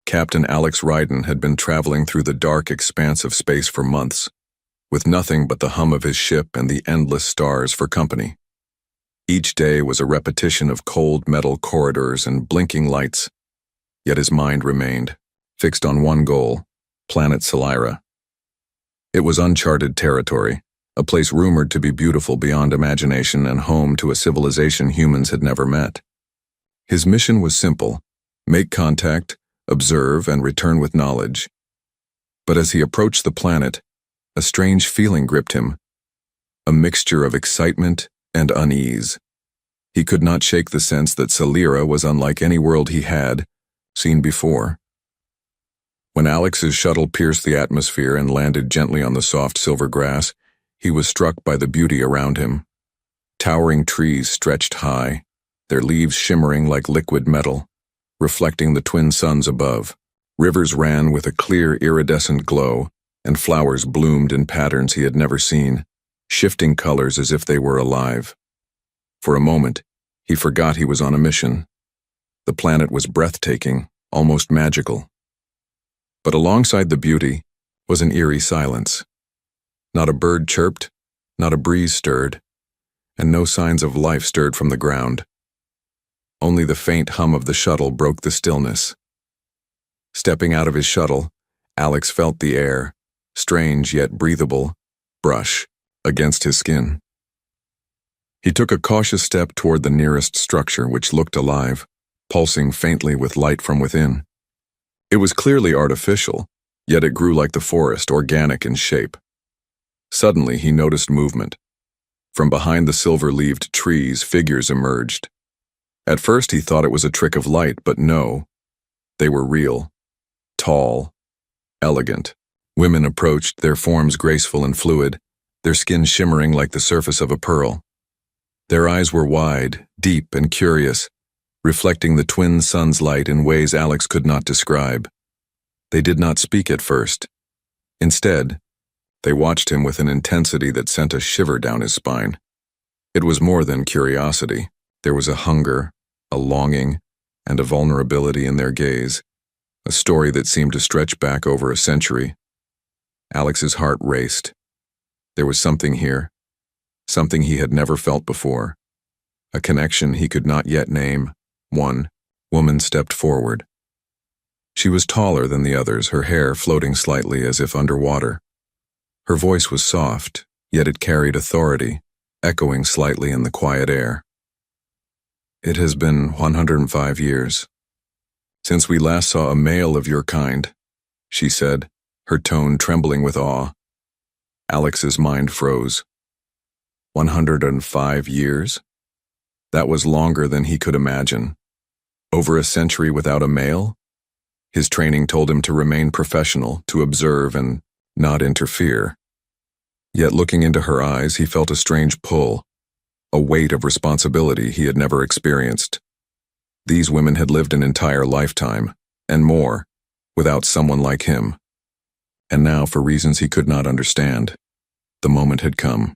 Captain Alex Ryden had been traveling through the dark expanse of space for months, with nothing but the hum of his ship and the endless stars for company. Each day was a repetition of cold metal corridors and blinking lights, yet his mind remained fixed on one goal: planet Selira. It was uncharted territory, a place rumored to be beautiful beyond imagination and home to a civilization humans had never met. His mission was simple: make contact, observe, and return with knowledge. But as he approached the planet, a strange feeling gripped him, a mixture of excitement and unease. He could not shake the sense that Selira was unlike any world he had seen before. When Alex's shuttle pierced the atmosphere and landed gently on the soft silver grass, he was struck by the beauty around him. Towering trees stretched high, their leaves shimmering like liquid metal, reflecting the twin suns above. Rivers ran with a clear, iridescent glow, and flowers bloomed in patterns he had never seen, shifting colors as if they were alive. For a moment, he forgot he was on a mission. The planet was breathtaking, almost magical. But alongside the beauty was an eerie silence. Not a bird chirped, not a breeze stirred, and no signs of life stirred from the ground. Only the faint hum of the shuttle broke the stillness. Stepping out of his shuttle, Alex felt the air, strange yet breathable, brush against his skin. He took a cautious step toward the nearest structure, which looked alive, pulsing faintly with light from within. It was clearly artificial, yet it grew like the forest, organic in shape. Suddenly, he noticed movement. From behind the silver-leaved trees, figures emerged. At first, he thought it was a trick of light, but no. They were real. Tall. Elegant. Women approached, their forms graceful and fluid, their skin shimmering like the surface of a pearl. Their eyes were wide, deep, and curious, reflecting the twin sun's light in ways Alex could not describe. They did not speak at first. Instead, they watched him with an intensity that sent a shiver down his spine. It was more than curiosity. There was a hunger, a longing, and a vulnerability in their gaze, a story that seemed to stretch back over a century. Alex's heart raced. There was something here, something he had never felt before, a connection he could not yet name. One woman stepped forward. She was taller than the others, her hair floating slightly as if underwater. Her voice was soft, yet it carried authority, echoing slightly in the quiet air. "It has been 105 years since we last saw a male of your kind," she said, her tone trembling with awe. Alex's mind froze. 105 years? That was longer than he could imagine. Over a century without a male? His training told him to remain professional, to observe and not interfere. Yet looking into her eyes, he felt a strange pull, a weight of responsibility he had never experienced. These women had lived an entire lifetime, and more, without someone like him. And now, for reasons he could not understand, the moment had come.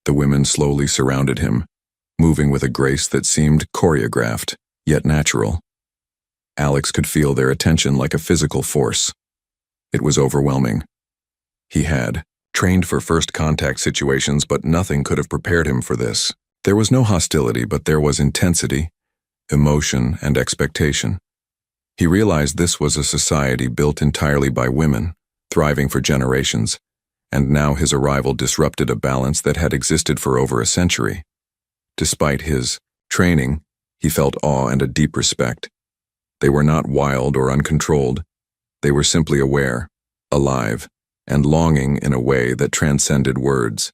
The women slowly surrounded him, moving with a grace that seemed choreographed, yet natural. Alex could feel their attention like a physical force. It was overwhelming. He had trained for first contact situations, but nothing could have prepared him for this. There was no hostility, but there was intensity, emotion, and expectation. He realized this was a society built entirely by women, thriving for generations, and now his arrival disrupted a balance that had existed for over a century. Despite his training, he felt awe and a deep respect. They were not wild or uncontrolled. They were simply aware, alive, and longing in a way that transcended words.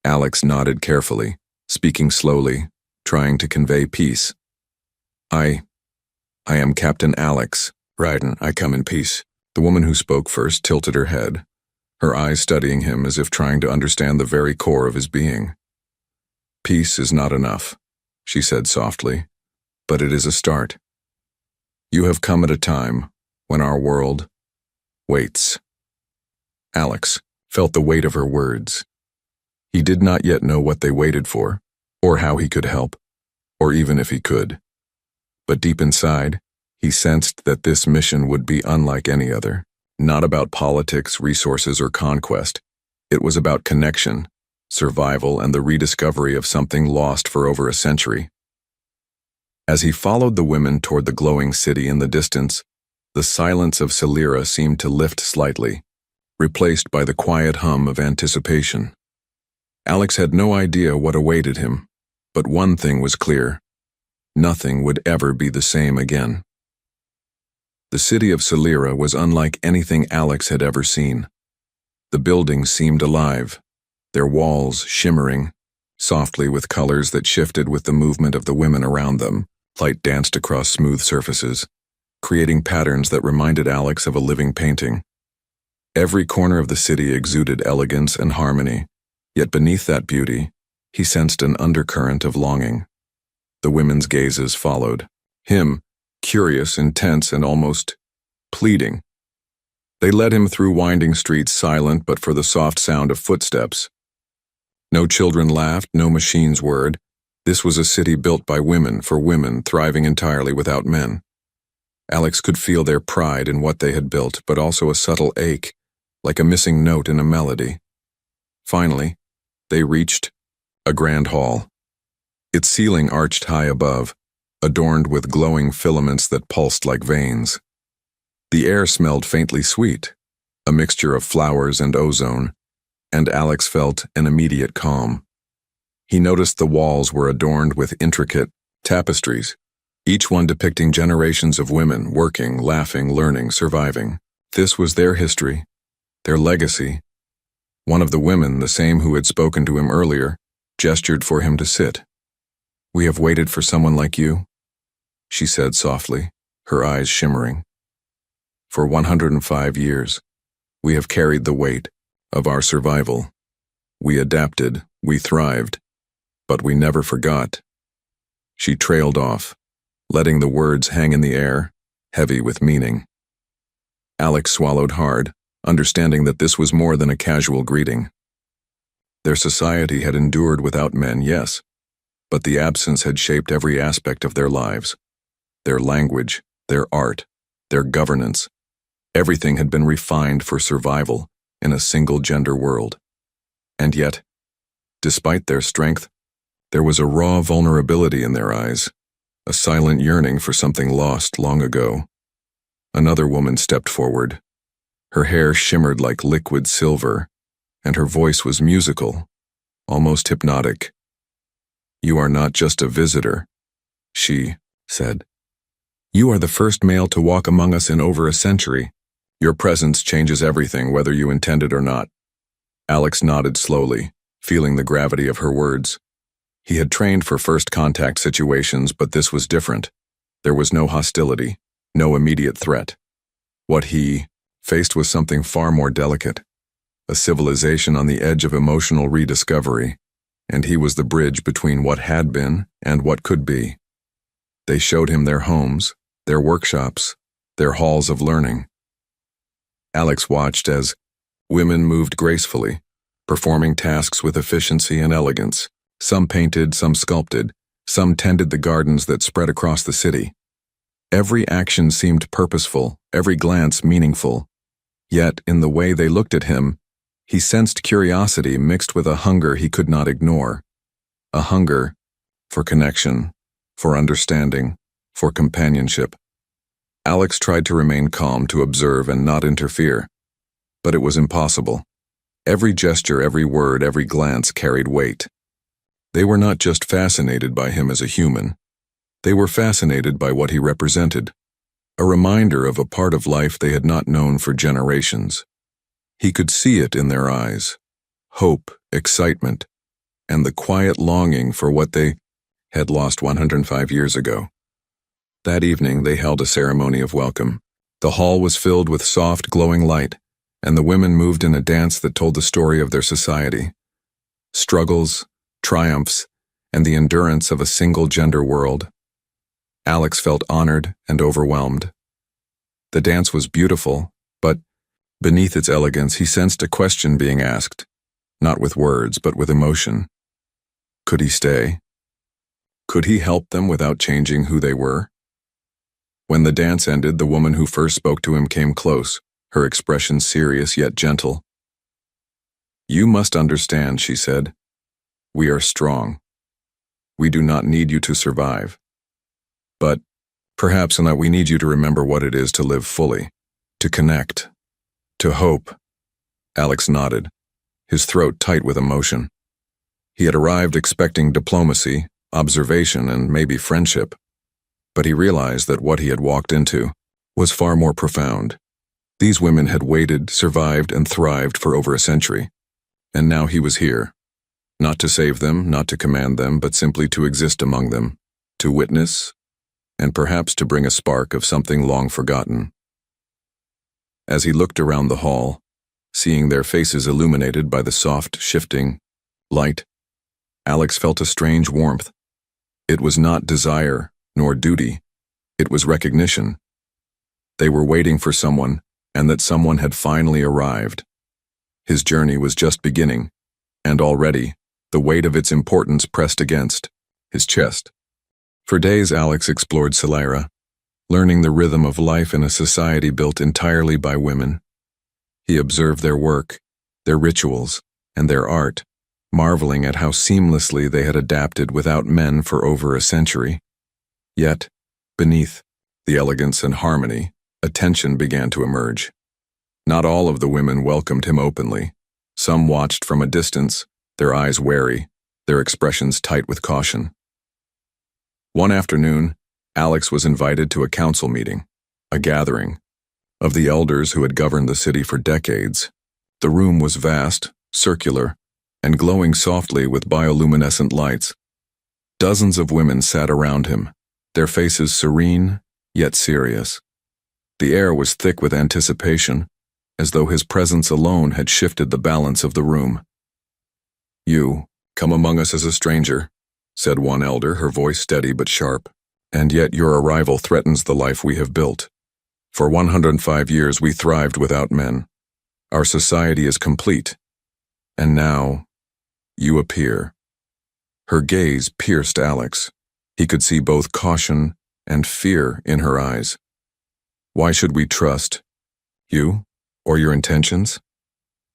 Alex nodded carefully, speaking slowly, trying to convey peace. I am Captain Alex Ryden. I come in peace." The woman who spoke first tilted her head, her eyes studying him as if trying to understand the very core of his being. "Peace is not enough," she said softly, "but it is a start. You have come at a time when our world waits." Alex felt the weight of her words. He did not yet know what they waited for, or how he could help, or even if he could. But deep inside, He sensed that this mission would be unlike any other, not about politics, resources, or conquest. It was about connection, survival, and the rediscovery of something lost for over a century. As he followed the women toward the glowing city in the distance, the silence of Celira seemed to lift slightly, replaced by the quiet hum of anticipation. Alex had no idea what awaited him, but one thing was clear: nothing would ever be the same again. The city of Celira was unlike anything Alex had ever seen. The buildings seemed alive, their walls shimmering softly with colors that shifted with the movement of the women around them. Light danced across smooth surfaces, creating patterns that reminded Alex of a living painting. Every corner of the city exuded elegance and harmony, yet beneath that beauty, he sensed an undercurrent of longing. The women's gazes followed him, curious, intense, and almost pleading. They led him through winding streets, silent but for the soft sound of footsteps. No children laughed, no machines whirred. This was a city built by women, for women, thriving entirely without men. Alex could feel their pride in what they had built, but also a subtle ache, like a missing note in a melody. Finally, they reached a grand hall. Its ceiling arched high above, adorned with glowing filaments that pulsed like veins. The air smelled faintly sweet, a mixture of flowers and ozone, and Alex felt an immediate calm. He noticed the walls were adorned with intricate tapestries, each one depicting generations of women working, laughing, learning, surviving. This was their history, their legacy. One of the women, the same who had spoken to him earlier, gestured for him to sit. "We have waited for someone like you," she said softly, her eyes shimmering. "For 105 years, we have carried the weight of our survival. We adapted, we thrived, but we never forgot." She trailed off, letting the words hang in the air, heavy with meaning. Alex swallowed hard, understanding that this was more than a casual greeting. Their society had endured without men, yes, but the absence had shaped every aspect of their lives. Their language, their art, their governance. Everything had been refined for survival in a single-gender world. And yet, despite their strength, there was a raw vulnerability in their eyes, a silent yearning for something lost long ago. Another woman stepped forward. Her hair shimmered like liquid silver, and her voice was musical, almost hypnotic. "You are not just a visitor," she said. "You are the first male to walk among us in over a century. Your presence changes everything, whether you intend it or not." Alex nodded slowly, feeling the gravity of her words. He had trained for first contact situations, but this was different. There was no hostility, no immediate threat. What he faced was something far more delicate, a civilization on the edge of emotional rediscovery, and he was the bridge between what had been and what could be. They showed him their homes, their workshops, their halls of learning. Alex watched as women moved gracefully, performing tasks with efficiency and elegance. Some painted, some sculpted, some tended the gardens that spread across the city. Every action seemed purposeful, every glance meaningful. Yet, in the way they looked at him, he sensed curiosity mixed with a hunger he could not ignore. A hunger for connection, for understanding, for companionship. Alex tried to remain calm, to observe and not interfere. But it was impossible. Every gesture, every word, every glance carried weight. They were not just fascinated by him as a human. They were fascinated by what he represented, a reminder of a part of life they had not known for generations. He could see it in their eyes, hope, excitement, and the quiet longing for what they had lost 105 years ago. That evening they held a ceremony of welcome. The hall was filled with soft, glowing light, and the women moved in a dance that told the story of their society. Struggles, triumphs, and the endurance of a single-gender world. Alex felt honored and overwhelmed. The dance was beautiful, but beneath its elegance he sensed a question being asked, not with words but with emotion. Could he stay? Could he help them without changing who they were? When the dance ended, the woman who first spoke to him came close, her expression serious yet gentle. "You must understand," she said. "We are strong. We do not need you to survive. But perhaps in that we need you to remember what it is to live fully, to connect, to hope." Alex nodded, his throat tight with emotion. He had arrived expecting diplomacy, observation, and maybe friendship, but he realized that what he had walked into was far more profound. These women had waited, survived, and thrived for over a century, and now he was here, not to save them, not to command them, but simply to exist among them, to witness, and perhaps to bring a spark of something long forgotten. As he looked around the hall, seeing their faces illuminated by the soft, shifting light, Alex felt a strange warmth. It was not desire nor duty, it was recognition. They were waiting for someone, and that someone had finally arrived. His journey was just beginning, and already, the weight of its importance pressed against his chest. For days Alex explored Selera, learning the rhythm of life in a society built entirely by women. He observed their work, their rituals, and their art, marveling at how seamlessly they had adapted without men for over a century. Yet, beneath the elegance and harmony, a tension began to emerge. Not all of the women welcomed him openly. Some watched from a distance, their eyes wary, their expressions tight with caution. One afternoon, Alex was invited to a council meeting, a gathering of the elders who had governed the city for decades. The room was vast, circular, and glowing softly with bioluminescent lights. Dozens of women sat around him, their faces serene yet serious. The air was thick with anticipation, as though his presence alone had shifted the balance of the room. "You, come among us as a stranger," said one elder, her voice steady but sharp, "and yet your arrival threatens the life we have built. For 105 years we thrived without men. Our society is complete. And now, you appear." Her gaze pierced Alex. He could see both caution and fear in her eyes. "Why should we trust you or your intentions?"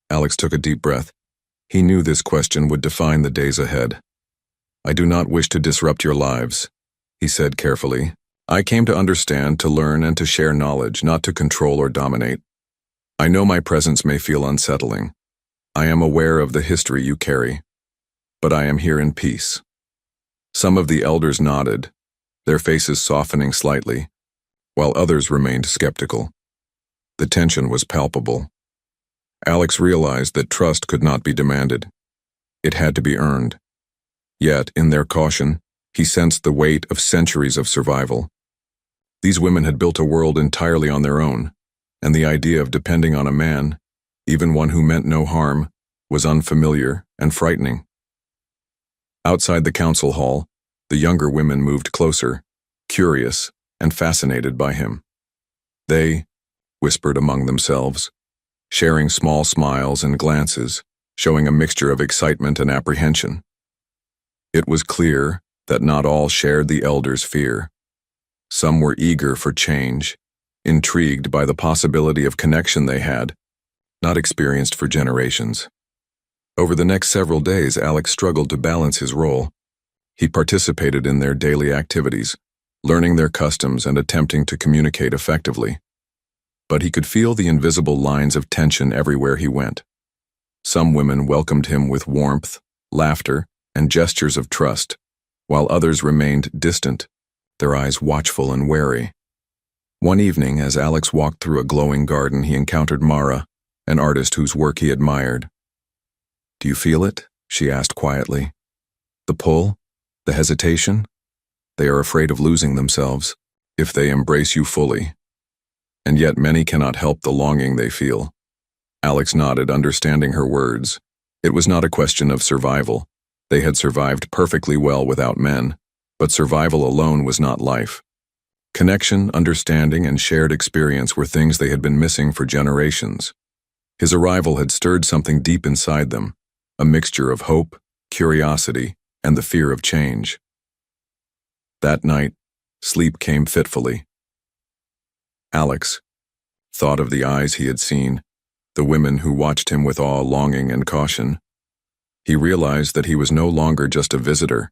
Alex took a deep breath. He knew this question would define the days ahead. "I do not wish to disrupt your lives," he said carefully. "I came to understand, to learn, and to share knowledge, not to control or dominate. I know my presence may feel unsettling. I am aware of the history you carry, but I am here in peace." Some of the elders nodded, their faces softening slightly, while others remained skeptical. The tension was palpable. Alex realized that trust could not be demanded. It had to be earned. Yet, in their caution, he sensed the weight of centuries of survival. These women had built a world entirely on their own, and the idea of depending on a man, even one who meant no harm, was unfamiliar and frightening. Outside the council hall, the younger women moved closer, curious and fascinated by him. They whispered among themselves, sharing small smiles and glances, showing a mixture of excitement and apprehension. It was clear that not all shared the elders' fear. Some were eager for change, intrigued by the possibility of connection they had not experienced for generations. Over the next several days, Alex struggled to balance his role. He participated in their daily activities, learning their customs and attempting to communicate effectively. But he could feel the invisible lines of tension everywhere he went. Some women welcomed him with warmth, laughter, and gestures of trust, while others remained distant, their eyes watchful and wary. One evening, as Alex walked through a glowing garden, he encountered Mara, an artist whose work he admired. "Do you feel it?" she asked quietly. "The pull? The hesitation? They are afraid of losing themselves, if they embrace you fully. And yet many cannot help the longing they feel." Alex nodded, understanding her words. It was not a question of survival. They had survived perfectly well without men, but survival alone was not life. Connection, understanding, and shared experience were things they had been missing for generations. His arrival had stirred something deep inside them, a mixture of hope, curiosity, and the fear of change. That night, sleep came fitfully. Alex thought of the eyes he had seen, the women who watched him with awe, longing, and caution. He realized that he was no longer just a visitor.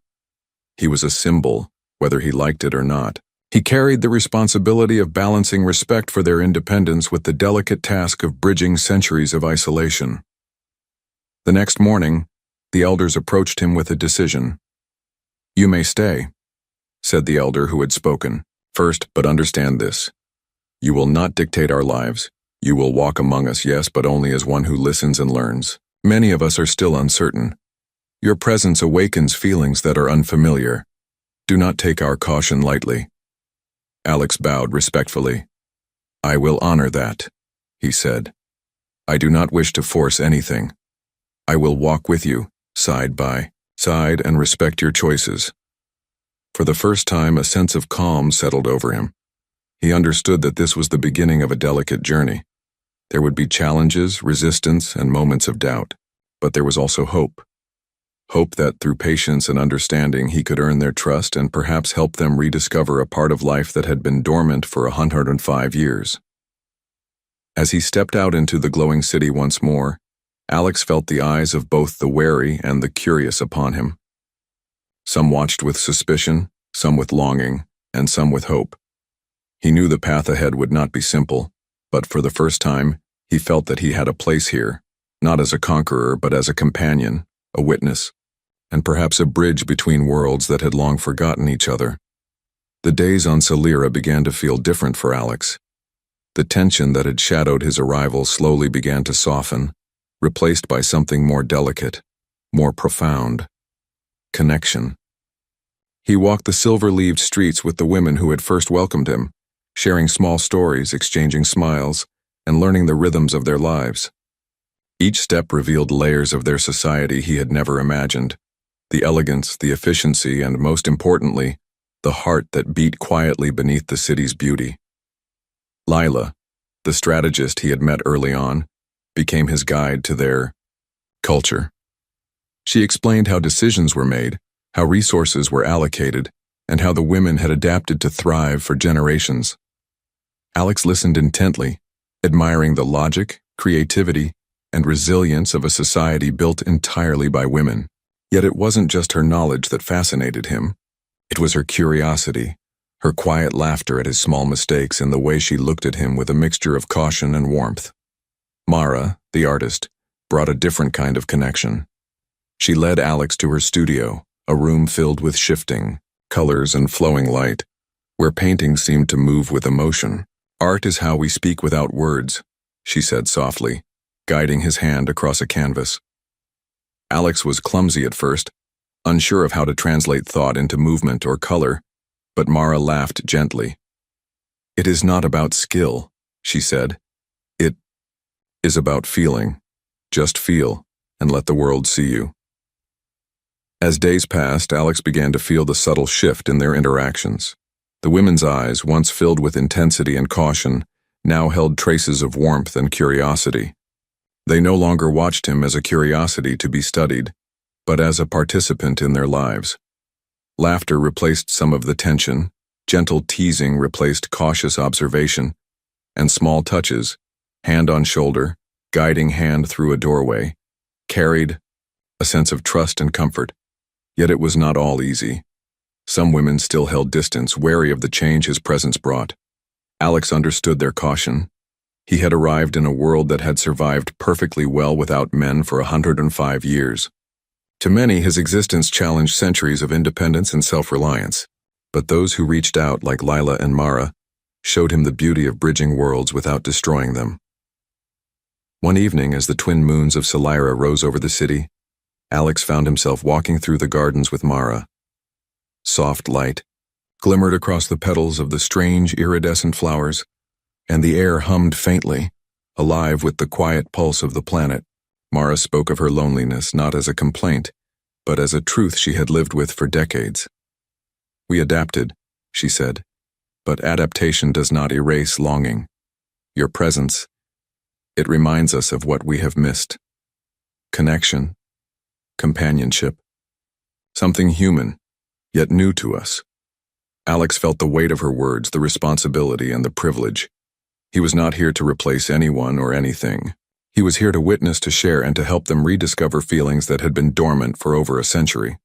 He was a symbol, whether he liked it or not. He carried the responsibility of balancing respect for their independence with the delicate task of bridging centuries of isolation. The next morning, the elders approached him with a decision. "You may stay," said the elder who had spoken. "First, but understand this. You will not dictate our lives. You will walk among us, yes, but only as one who listens and learns. Many of us are still uncertain. Your presence awakens feelings that are unfamiliar. Do not take our caution lightly." Alex bowed respectfully. "I will honor that," he said. "I do not wish to force anything. I will walk with you, side by side, and respect your choices." For the first time, a sense of calm settled over him. He understood that this was the beginning of a delicate journey. There would be challenges, resistance, and moments of doubt. But there was also hope. Hope that through patience and understanding he could earn their trust and perhaps help them rediscover a part of life that had been dormant for 105 years. As he stepped out into the glowing city once more, Alex felt the eyes of both the wary and the curious upon him. Some watched with suspicion, some with longing, and some with hope. He knew the path ahead would not be simple, but for the first time, he felt that he had a place here, not as a conqueror but as a companion, a witness, and perhaps a bridge between worlds that had long forgotten each other. The days on Salira began to feel different for Alex. The tension that had shadowed his arrival slowly began to soften, replaced by something more delicate, more profound: connection. He walked the silver-leaved streets with the women who had first welcomed him, sharing small stories, exchanging smiles, and learning the rhythms of their lives. Each step revealed layers of their society he had never imagined: the elegance, the efficiency, and most importantly, the heart that beat quietly beneath the city's beauty. Lila, the strategist he had met early on, became his guide to their culture. She explained how decisions were made, how resources were allocated, and how the women had adapted to thrive for generations. Alex listened intently, admiring the logic, creativity, and resilience of a society built entirely by women. Yet it wasn't just her knowledge that fascinated him. It was her curiosity, her quiet laughter at his small mistakes, and the way she looked at him with a mixture of caution and warmth. Mara, the artist, brought a different kind of connection. She led Alex to her studio, a room filled with shifting colors and flowing light, where paintings seemed to move with emotion. "Art is how we speak without words," she said softly, guiding his hand across a canvas. Alex was clumsy at first, unsure of how to translate thought into movement or color, but Mara laughed gently. "It is not about skill," she said. "It is about feeling. Just feel, and let the world see you." As days passed, Alex began to feel the subtle shift in their interactions. The women's eyes, once filled with intensity and caution, now held traces of warmth and curiosity. They no longer watched him as a curiosity to be studied, but as a participant in their lives. Laughter replaced some of the tension, gentle teasing replaced cautious observation, and small touches, hand on shoulder, guiding hand through a doorway, carried a sense of trust and comfort. Yet it was not all easy. Some women still held distance, wary of the change his presence brought. Alex understood their caution. He had arrived in a world that had survived perfectly well without men for 105 years. To many, his existence challenged centuries of independence and self-reliance. But those who reached out, like Lila and Mara, showed him the beauty of bridging worlds without destroying them. One evening, as the twin moons of Salira rose over the city, Alex found himself walking through the gardens with Mara. Soft light glimmered across the petals of the strange iridescent flowers, and the air hummed faintly, alive with the quiet pulse of the planet. Mara spoke of her loneliness not as a complaint, but as a truth she had lived with for decades. "We adapted," she said, "but adaptation does not erase longing. Your presence, it reminds us of what we have missed. Connection, companionship, something human, yet new to us." Alex felt the weight of her words, the responsibility and the privilege. He was not here to replace anyone or anything. He was here to witness, to share, and to help them rediscover feelings that had been dormant for over a century.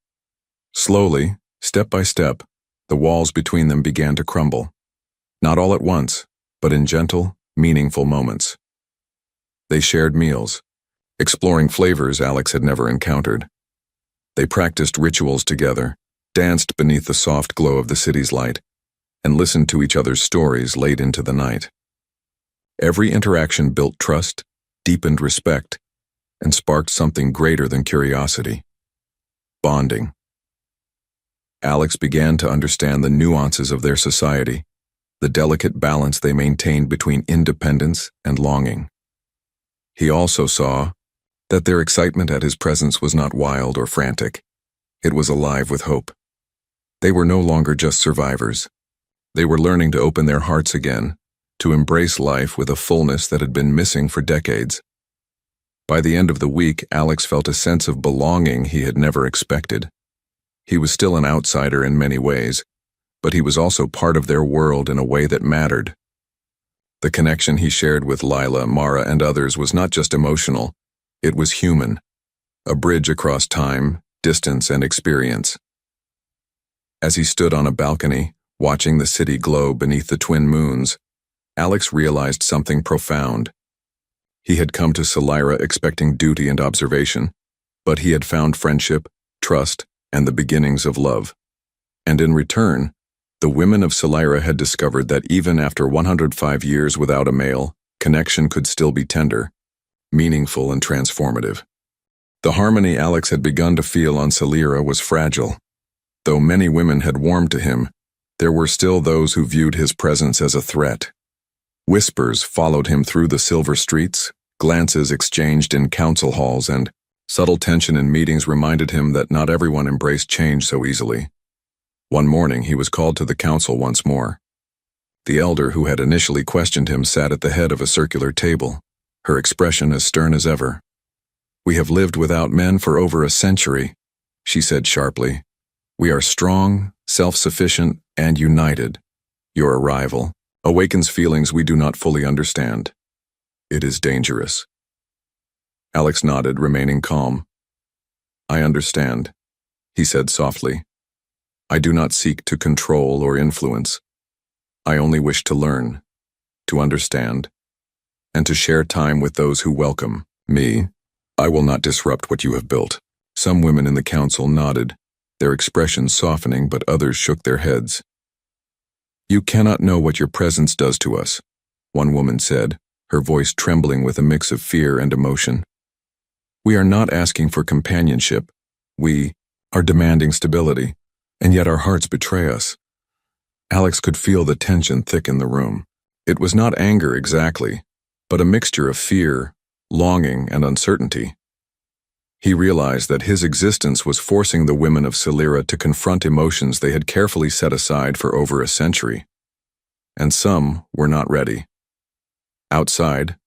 Slowly, step by step, the walls between them began to crumble. Not all at once, but in gentle, meaningful moments. They shared meals, exploring flavors Alex had never encountered. They practiced rituals together, danced beneath the soft glow of the city's light, and listened to each other's stories late into the night. Every interaction built trust, deepened respect, and sparked something greater than curiosity: bonding. Alex began to understand the nuances of their society, the delicate balance they maintained between independence and longing. He also saw that their excitement at his presence was not wild or frantic. It was alive with hope. They were no longer just survivors. They were learning to open their hearts again, to embrace life with a fullness that had been missing for decades. By the end of the week, Alex felt a sense of belonging he had never expected. He was still an outsider in many ways, but he was also part of their world in a way that mattered. The connection he shared with Lila, Mara, and others was not just emotional, it was human, a bridge across time, distance, and experience. As he stood on a balcony, watching the city glow beneath the twin moons, Alex realized something profound. He had come to Salira expecting duty and observation, but he had found friendship, trust, and the beginnings of love. And in return, the women of Salira had discovered that even after 105 years without a male, connection could still be tender, meaningful, and transformative. The harmony Alex had begun to feel on Salira was fragile. Though many women had warmed to him, there were still those who viewed his presence as a threat. Whispers followed him through the silver streets, glances exchanged in council halls, and subtle tension in meetings reminded him that not everyone embraced change so easily. One morning he was called to the council once more. The elder who had initially questioned him sat at the head of a circular table, her expression as stern as ever. "We have lived without men for over a century," she said sharply. "We are strong, self-sufficient, and united. Your arrival awakens feelings we do not fully understand. It is dangerous." Alex nodded, remaining calm. "I understand," he said softly. "I do not seek to control or influence. I only wish to learn, to understand, and to share time with those who welcome me. I will not disrupt what you have built." Some women in the council nodded, their expressions softening, but others shook their heads. "You cannot know what your presence does to us," one woman said, her voice trembling with a mix of fear and emotion. "We are not asking for companionship. We are demanding stability, and yet our hearts betray us." Alex could feel the tension thick in the room. It was not anger exactly, but a mixture of fear, longing, and uncertainty. He realized that his existence was forcing the women of Salira to confront emotions they had carefully set aside for over a century. And some were not ready. Outside,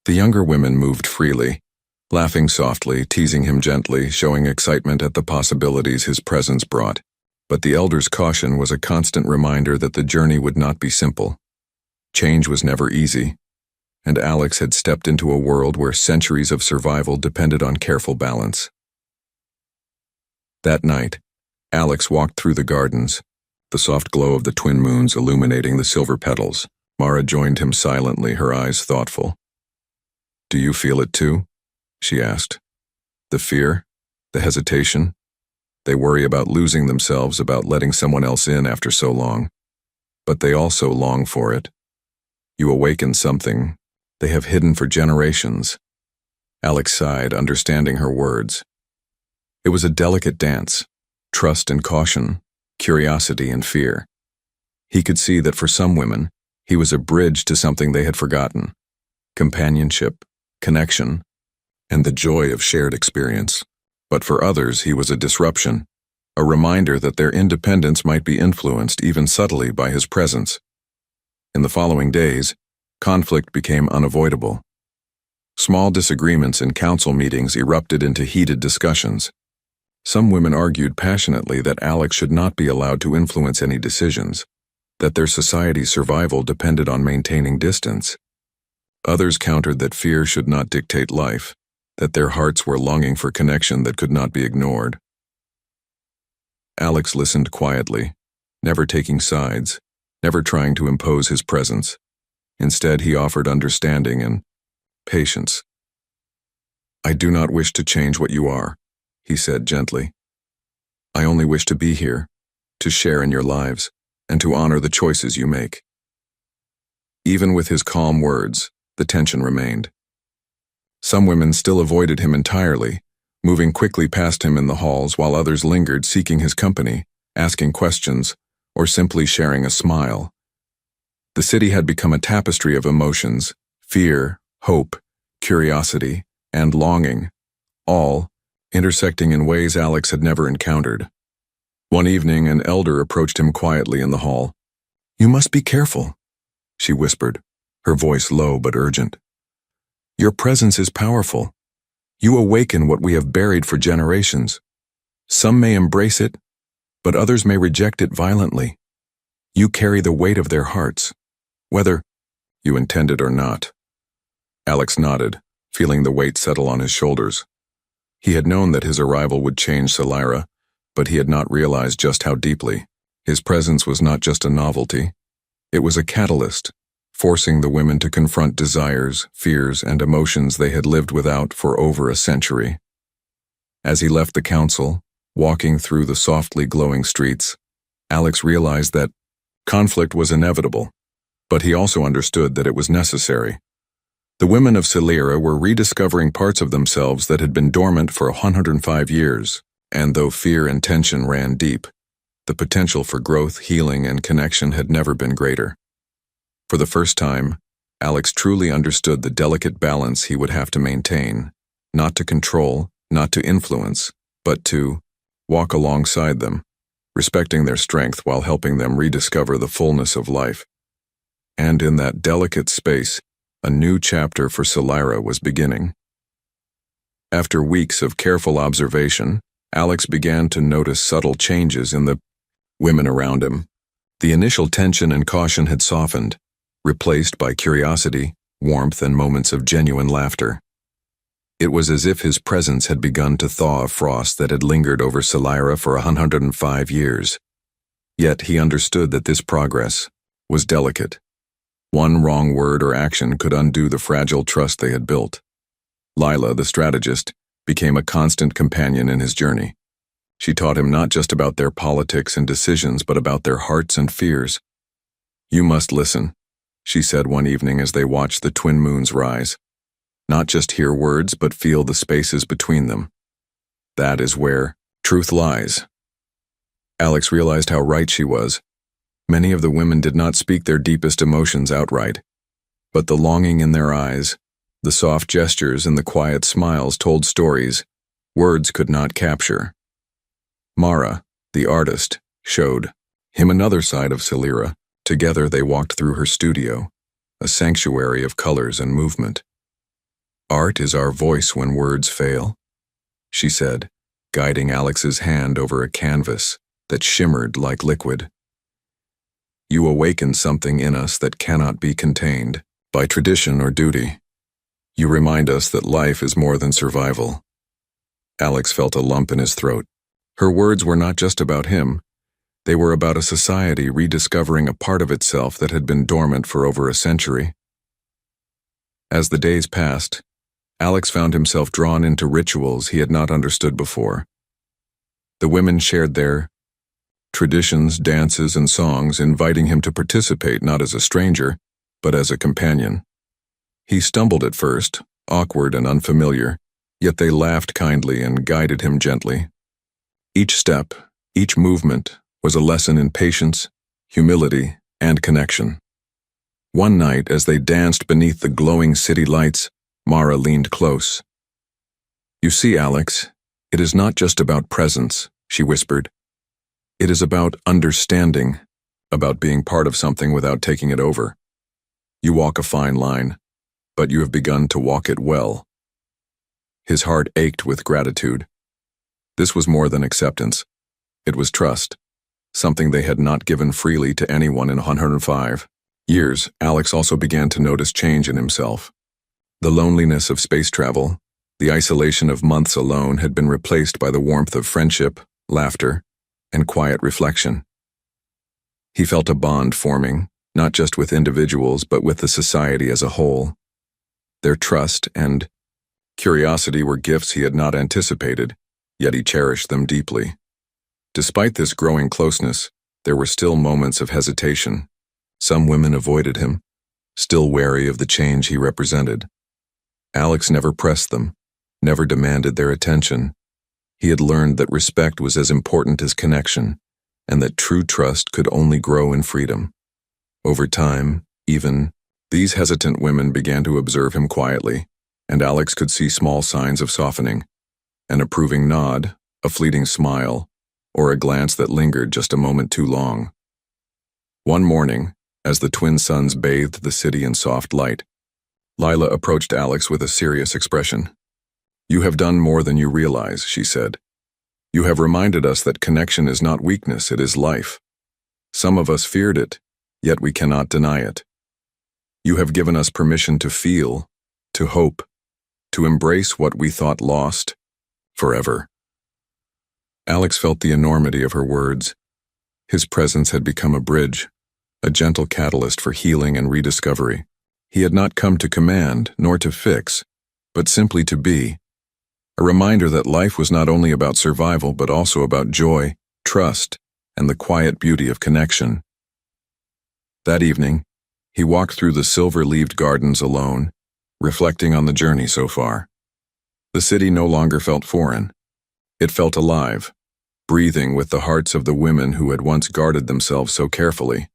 the younger women moved freely, laughing softly, teasing him gently, showing excitement at the possibilities his presence brought. But the elder's caution was a constant reminder that the journey would not be simple. Change was never easy, and Alex had stepped into a world where centuries of survival depended on careful balance. That night, Alex walked through the gardens, the soft glow of the twin moons illuminating the silver petals. Mara joined him silently, her eyes thoughtful. "Do you feel it too?" she asked. "The fear? The hesitation? They worry about losing themselves, about letting someone else in after so long. But they also long for it. You awaken something they have hidden for generations." Alex sighed, understanding her words. It was a delicate dance, trust and caution, curiosity and fear. He could see that for some women, he was a bridge to something they had forgotten: companionship, connection, and the joy of shared experience. But for others, he was a disruption, a reminder that their independence might be influenced even subtly by his presence. In the following days, conflict became unavoidable. Small disagreements in council meetings erupted into heated discussions. Some women argued passionately that Alex should not be allowed to influence any decisions, that their society's survival depended on maintaining distance. Others countered that fear should not dictate life, that their hearts were longing for connection that could not be ignored. Alex listened quietly, never taking sides, never trying to impose his presence. Instead, he offered understanding and patience. "I do not wish to change what you are," he said gently. "I only wish to be here, to share in your lives, and to honor the choices you make." Even with his calm words, the tension remained. Some women still avoided him entirely, moving quickly past him in the halls while others lingered seeking his company, asking questions, or simply sharing a smile. The city had become a tapestry of emotions: fear, hope, curiosity, and longing, all intersecting in ways Alex had never encountered. One evening, an elder approached him quietly in the hall. "You must be careful," she whispered, her voice low but urgent. "Your presence is powerful. You awaken what we have buried for generations. Some may embrace it, but others may reject it violently. You carry the weight of their hearts, whether you intend it or not." Alex nodded, feeling the weight settle on his shoulders. He had known that his arrival would change Selira, but he had not realized just how deeply. His presence was not just a novelty. It was a catalyst, forcing the women to confront desires, fears, and emotions they had lived without for over a century. As he left the council, walking through the softly glowing streets, Alex realized that conflict was inevitable, but he also understood that it was necessary. The women of Selira were rediscovering parts of themselves that had been dormant for 105 years, and though fear and tension ran deep, the potential for growth, healing, and connection had never been greater. For the first time, Alex truly understood the delicate balance he would have to maintain, not to control, not to influence, but to walk alongside them, respecting their strength while helping them rediscover the fullness of life. And in that delicate space, a new chapter for Selira was beginning. After weeks of careful observation, Alex began to notice subtle changes in the women around him. The initial tension and caution had softened, replaced by curiosity, warmth, and moments of genuine laughter. It was as if his presence had begun to thaw a frost that had lingered over Selira for 105 years. Yet he understood that this progress was delicate. One wrong word or action could undo the fragile trust they had built. Lila, the strategist, became a constant companion in his journey. She taught him not just about their politics and decisions, but about their hearts and fears. "You must listen," she said one evening as they watched the twin moons rise. "Not just hear words, but feel the spaces between them. That is where truth lies." Alex realized how right she was. Many of the women did not speak their deepest emotions outright, but the longing in their eyes, the soft gestures, and the quiet smiles told stories words could not capture. Mara, the artist, showed him another side of Selira. Together they walked through her studio, a sanctuary of colors and movement. "Art is our voice when words fail," she said, guiding Alex's hand over a canvas that shimmered like liquid. "You awaken something in us that cannot be contained by tradition or duty. You remind us that life is more than survival." Alex felt a lump in his throat. Her words were not just about him. They were about a society rediscovering a part of itself that had been dormant for over a century. As the days passed, Alex found himself drawn into rituals he had not understood before. The women shared their traditions, dances, and songs, inviting him to participate not as a stranger, but as a companion. He stumbled at first, awkward and unfamiliar, yet they laughed kindly and guided him gently. Each step, each movement, was a lesson in patience, humility, and connection. One night, as they danced beneath the glowing city lights, Mara leaned close. "You see, Alex, it is not just about presence," she whispered. "It is about understanding, about being part of something without taking it over. You walk a fine line, but you have begun to walk it well." His heart ached with gratitude. This was more than acceptance. It was trust, something they had not given freely to anyone in 105 years, Alex also began to notice change in himself. The loneliness of space travel, the isolation of months alone had been replaced by the warmth of friendship, laughter, and quiet reflection. He felt a bond forming, not just with individuals but with the society as a whole. Their trust and curiosity were gifts he had not anticipated, yet he cherished them deeply. Despite this growing closeness, there were still moments of hesitation. Some women avoided him, still wary of the change he represented. Alex never pressed them, never demanded their attention. He had learned that respect was as important as connection, and that true trust could only grow in freedom. Over time, even, these hesitant women began to observe him quietly, and Alex could see small signs of softening. An approving nod, a fleeting smile, or a glance that lingered just a moment too long. One morning, as the twin suns bathed the city in soft light, Lila approached Alex with a serious expression. "You have done more than you realize," she said. "You have reminded us that connection is not weakness, it is life. Some of us feared it, yet we cannot deny it. You have given us permission to feel, to hope, to embrace what we thought lost, forever." Alex felt the enormity of her words. His presence had become a bridge, a gentle catalyst for healing and rediscovery. He had not come to command, nor to fix, but simply to be. A reminder that life was not only about survival, but also about joy, trust, and the quiet beauty of connection. That evening, he walked through the silver-leaved gardens alone, reflecting on the journey so far. The city no longer felt foreign. It felt alive, breathing with the hearts of the women who had once guarded themselves so carefully.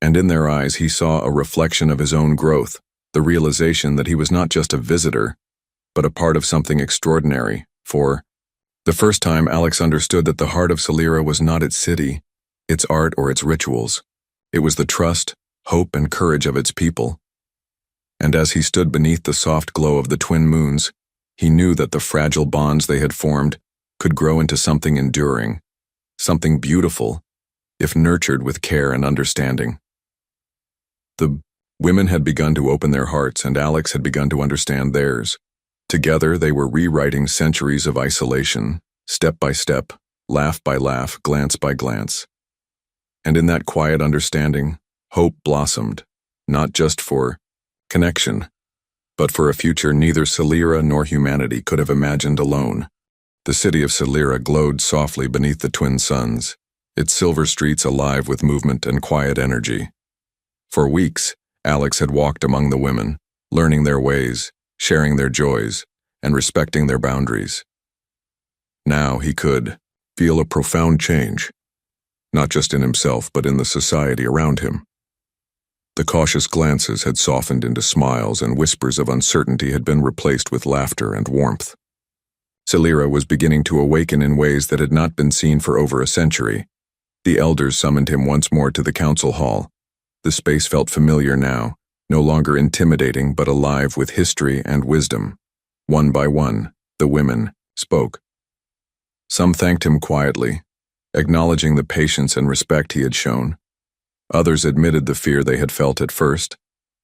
And in their eyes he saw a reflection of his own growth, the realization that he was not just a visitor, but a part of something extraordinary. For the first time, Alex understood that the heart of Celira was not its city, its art, or its rituals. It was the trust, hope, and courage of its people. And as he stood beneath the soft glow of the twin moons, he knew that the fragile bonds they had formed could grow into something enduring, something beautiful, if nurtured with care and understanding. The women had begun to open their hearts, and Alex had begun to understand theirs. Together they were rewriting centuries of isolation, step by step, laugh by laugh, glance by glance. And in that quiet understanding, hope blossomed, not just for connection, but for a future neither Celira nor humanity could have imagined alone. The city of Celira glowed softly beneath the twin suns, its silver streets alive with movement and quiet energy. For weeks, Alex had walked among the women, learning their ways, sharing their joys, and respecting their boundaries. Now he could feel a profound change, not just in himself but in the society around him. The cautious glances had softened into smiles, and whispers of uncertainty had been replaced with laughter and warmth. Celira was beginning to awaken in ways that had not been seen for over a century. The elders summoned him once more to the council hall. The space felt familiar now, no longer intimidating but alive with history and wisdom. One by one, the women spoke. Some thanked him quietly, acknowledging the patience and respect he had shown. Others admitted the fear they had felt at first,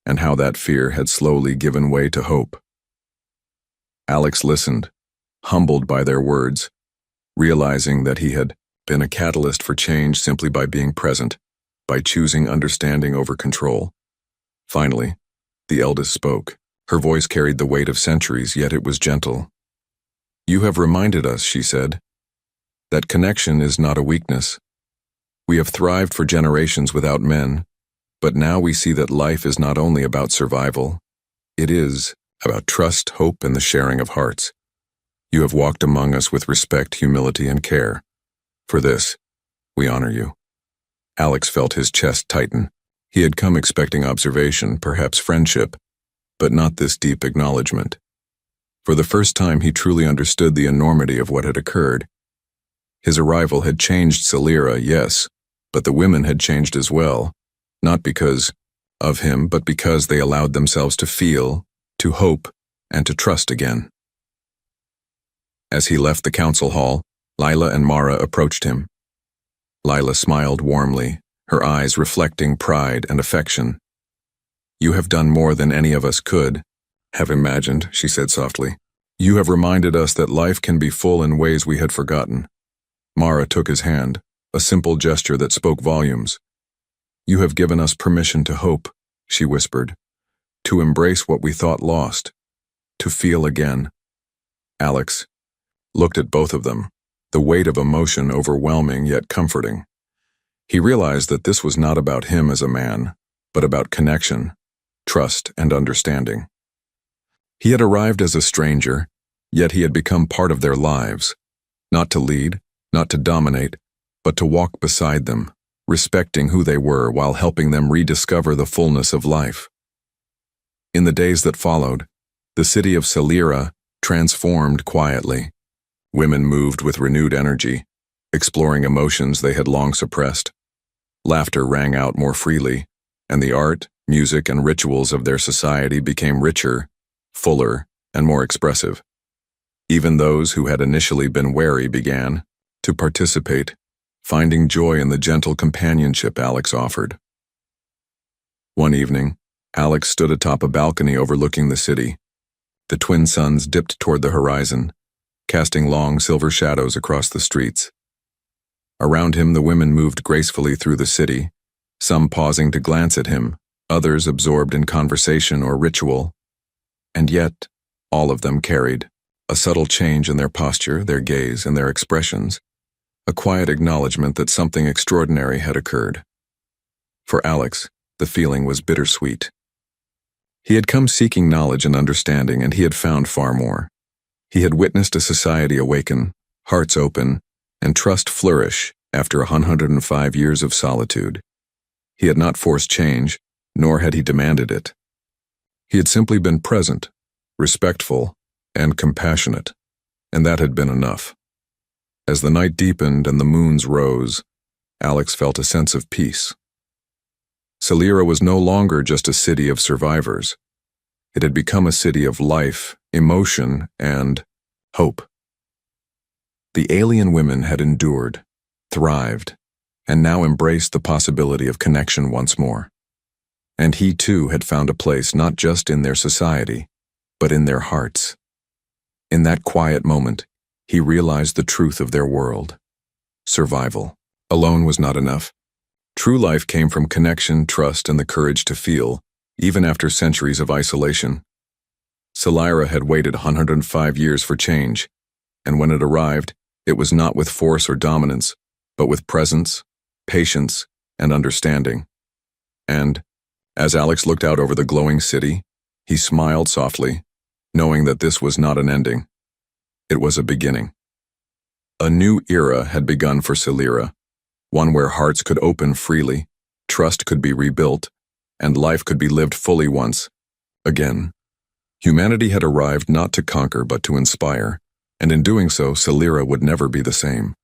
and how that fear had slowly given way to hope. Alex listened, humbled by their words, realizing that he had been a catalyst for change simply by being present, by choosing understanding over control. Finally, the eldest spoke. Her voice carried the weight of centuries, yet it was gentle. "You have reminded us," she said, "that connection is not a weakness. We have thrived for generations without men, but now we see that life is not only about survival, it is about trust, hope, and the sharing of hearts. You have walked among us with respect, humility, and care. For this, we honor you." Alex felt his chest tighten. He had come expecting observation, perhaps friendship, but not this deep acknowledgement. For the first time, he truly understood the enormity of what had occurred. His arrival had changed Celira, yes, but the women had changed as well, not because of him, but because they allowed themselves to feel, to hope, and to trust again. As he left the council hall, Lila and Mara approached him. Lila smiled warmly, her eyes reflecting pride and affection. "You have done more than any of us could have imagined," she said softly. "You have reminded us that life can be full in ways we had forgotten." Mara took his hand, a simple gesture that spoke volumes. "You have given us permission to hope," she whispered, "to embrace what we thought lost, to feel again." Alex looked at both of them, the weight of emotion overwhelming yet comforting. He realized that this was not about him as a man, but about connection, trust, and understanding. He had arrived as a stranger, yet he had become part of their lives, not to lead, not to dominate, but to walk beside them, respecting who they were while helping them rediscover the fullness of life. In the days that followed, the city of Salira transformed quietly. Women moved with renewed energy, exploring emotions they had long suppressed. Laughter rang out more freely, and the art, music, and rituals of their society became richer, fuller, and more expressive. Even those who had initially been wary began to participate, finding joy in the gentle companionship Alex offered. One evening, Alex stood atop a balcony overlooking the city. The twin suns dipped toward the horizon, casting long silver shadows across the streets. Around him, the women moved gracefully through the city, some pausing to glance at him, others absorbed in conversation or ritual. And yet, all of them carried a subtle change in their posture, their gaze, and their expressions, a quiet acknowledgement that something extraordinary had occurred. For Alex, the feeling was bittersweet. He had come seeking knowledge and understanding, and he had found far more. He had witnessed a society awaken, hearts open, and trust flourish after 105 years of solitude. He had not forced change, nor had he demanded it. He had simply been present, respectful, and compassionate, and that had been enough. As the night deepened and the moons rose, Alex felt a sense of peace. Salira was no longer just a city of survivors. It had become a city of life, emotion, and hope. The alien women had endured, thrived, and now embraced the possibility of connection once more. And he too had found a place not just in their society, but in their hearts. In that quiet moment, he realized the truth of their world. Survival alone was not enough. True life came from connection, trust, and the courage to feel, even after centuries of isolation. Salira had waited 105 years for change, and when it arrived, it was not with force or dominance, but with presence, patience, and understanding. And, as Alex looked out over the glowing city, he smiled softly, knowing that this was not an ending. It was a beginning. A new era had begun for Salira, one where hearts could open freely, trust could be rebuilt, and life could be lived fully once again. Humanity had arrived not to conquer but to inspire, and in doing so, Salira would never be the same.